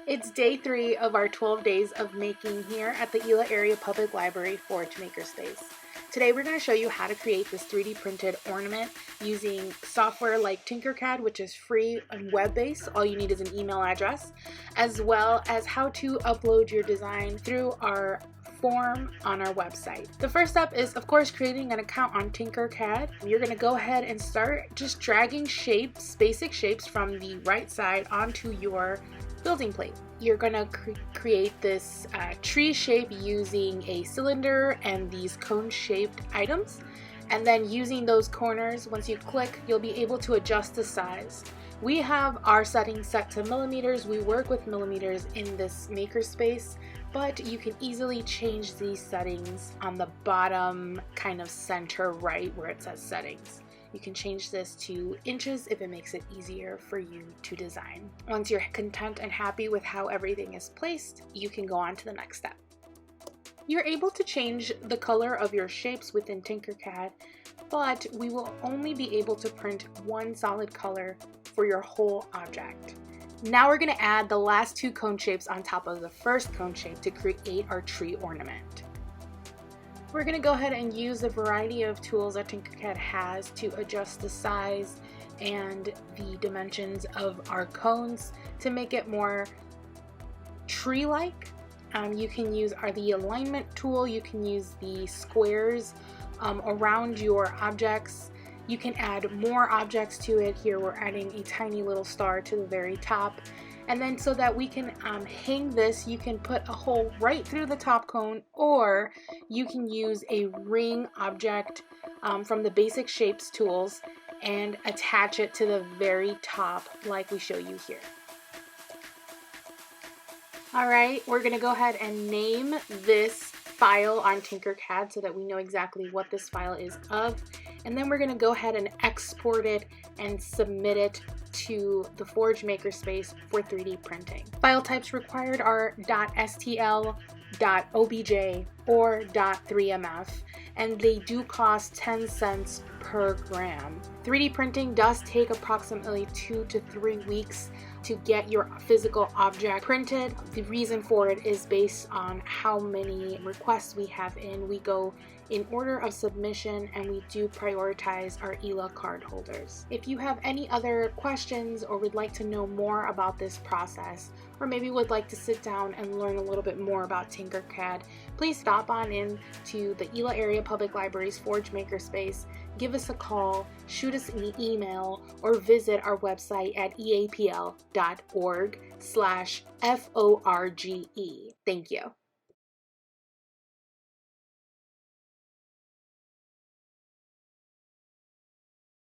It's day 3 of our 12 days of making here at the Ela Area Public Library Forge Makerspace. Today we're going to show you how to create this 3D printed ornament using software like Tinkercad, which is free and web-based. All you need is an email address, as well as how to upload your design through our form on our website. The first step is, of course, creating an account on Tinkercad. You're going to go ahead and start just dragging shapes, basic shapes from the right side onto your building plate. You're going to create this tree shape using a cylinder and these cone-shaped items, and then using those corners, once you click, you'll be able to adjust the size. We have our settings set to millimeters. We work with millimeters in this makerspace, but you can easily change these settings on the bottom kind of center right where it says settings. You can change this to inches if it makes it easier for you to design. Once you're content and happy with how everything is placed, you can go on to the next step. You're able to change the color of your shapes within Tinkercad, but we will only be able to print one solid color for your whole object. Now we're going to add the last 2 cone shapes on top of the first cone shape to create our tree ornament. We're going to go ahead and use a variety of tools that Tinkercad has to adjust the size and the dimensions of our cones to make it more tree-like. You can use the alignment tool, you can use the squares around your objects. You can add more objects to it. Here we're adding a tiny little star to the very top. And then so that we can hang this, you can put a hole right through the top cone, or you can use a ring object from the basic shapes tools and attach it to the very top like we show you here. Alright, we're going to go ahead and name this file on Tinkercad so that we know exactly what this file is of. And then we're going to go ahead and export it and submit it to the Forge Makerspace for 3D printing. File types required are .stl, .obj, or .3mf, and they do cost 10 cents per gram. 3D printing does take approximately 2 to 3 weeks to get your physical object printed. The reason for it is based on how many requests we have in. We go in order of submission, and we do prioritize our ELA card holders. If you have any other questions or would like to know more about this process, or maybe would like to sit down and learn a little bit more about Tinkercad, please stop on in to the Ela Area Public Library's Forge Makerspace, give us a call, shoot us an email, or visit our website at eapl.org/forge. Thank you.